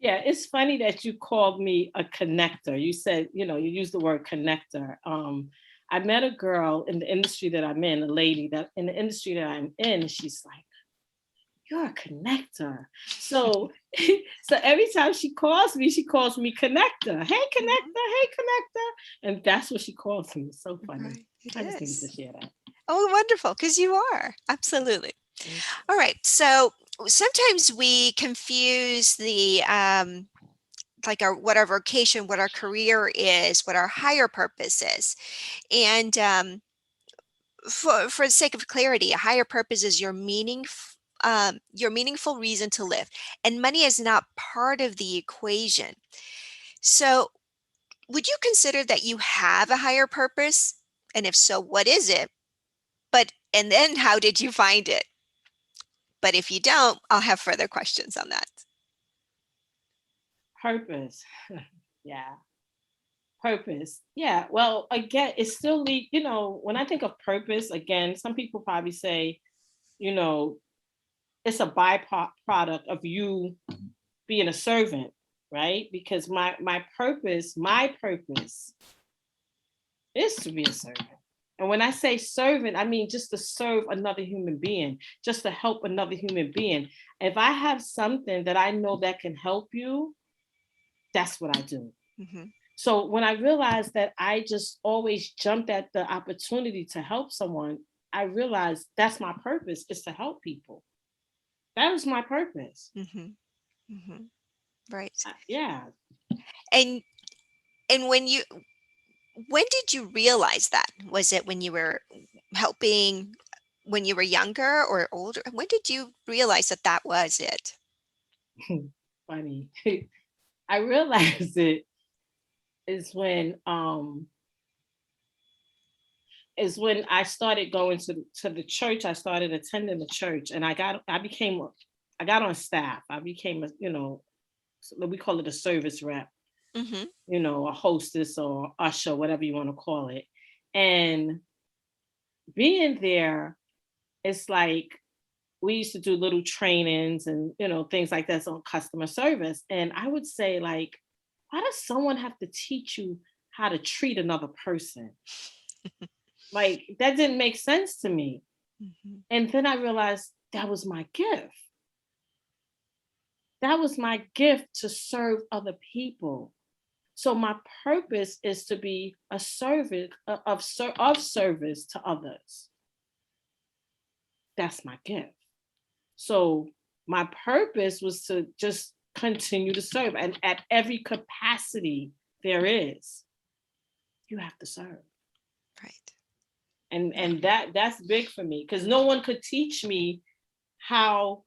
Yeah, it's funny that you called me a connector. You said, you used the word connector. I met a girl in the industry that I'm in, a lady that in the industry that I'm in, and she's like, "You're a connector." So, so every time she calls me connector. Hey, Mhm. connector. Hey, connector. And that's what she calls me. So funny. Right. It I just needed to is. share that. Oh, wonderful, because you are. Absolutely. All right. So sometimes we confuse the like our what our vocation, what our career is, what our higher purpose is. And for the sake of clarity, a higher purpose is your meaningful reason to live, and money is not part of the equation. So, would you consider that you have a higher purpose? And if so, what is it? And then how did you find it? But if you don't, I'll have further questions on that. Purpose. Yeah. Purpose. Yeah. Well, again, it's still when I think of purpose, again, some people probably say, you know, it's a byproduct of you being a servant, right? Because my purpose is to be a servant. And when I say servant, I mean just to serve another human being, just to help another human being. If I have something that I know that can help you, that's what I do. Hmm. So when I realized that I just always jumped at the opportunity to help someone, I realized that's my purpose is to help people. That was my purpose. Hmm. Hmm. Right. Yeah. And and when did you realize that? Was it when you were helping when you were younger or older? When did you realize that that was it? Funny. I realized it is when I started going to the church. I started attending the church, and I got on staff. I became a we call it a service rep, Hmm. a hostess or usher, whatever you want to call it. And being there, it's like we used to do little trainings and things like that on customer service. And I would say, like, why does someone have to teach you how to treat another person? Like, that didn't make sense to me. Hmm. And then I realized that was my gift. That was my gift, to serve other people. So my purpose is to be a servant of service to others. That's my gift. So my purpose was to just continue to serve, and at every capacity there is, you have to serve. Right. And Right. that's big for me, because no one could teach me how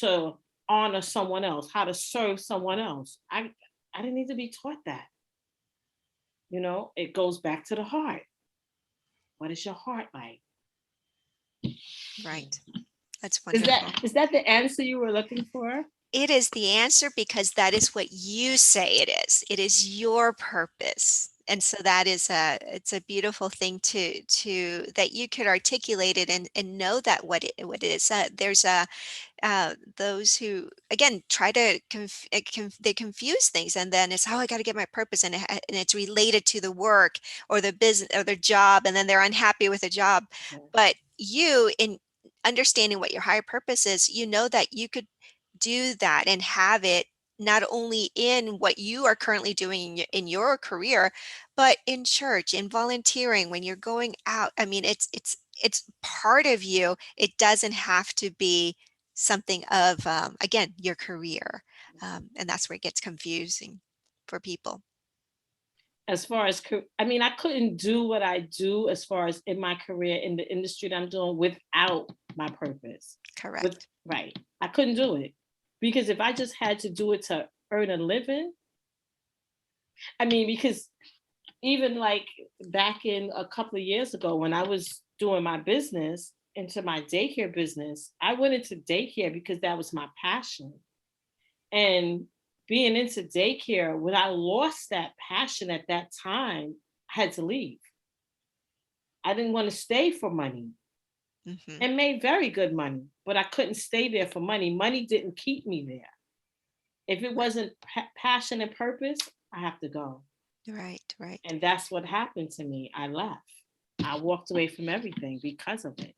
to honor someone else, how to serve someone else. I didn't need to be taught that. It goes back to the heart. What is your heart like? Right. That's Is wonderful. that the answer you were looking for? It is the answer because that is what you say it is. It is your purpose. And so that is it's a beautiful thing to that you could articulate it and know that what it is. There's those who again try to they confuse things, and then it's, oh, I got to get my purpose, and it's related to the work or the business or their job, and then they're unhappy with the job. But you, in understanding what your higher purpose is, you know that you could do that and have it not only in what you are currently doing in your career, but in church, in volunteering, when you're going out. I mean, it's part of you. It doesn't have to be something of again, your career, and that's where it gets confusing for people. As far as I mean, I couldn't do what I do as far as in my career in the industry that I'm doing without my purpose. With Correct. Right, I couldn't do it, because if I just had to do it to earn a living, I mean, because even like back in a couple of years ago when I was doing my business into my daycare business, I went into daycare because that was my passion. And being into daycare, when I lost that passion at that time, I had to leave. I didn't want to stay for money, Hmm. and made very good money, but I couldn't stay there for money. Money didn't keep me there. If it wasn't passion and purpose, I have to go. Right, right. And that's what happened to me. I left. I walked away from everything because of it.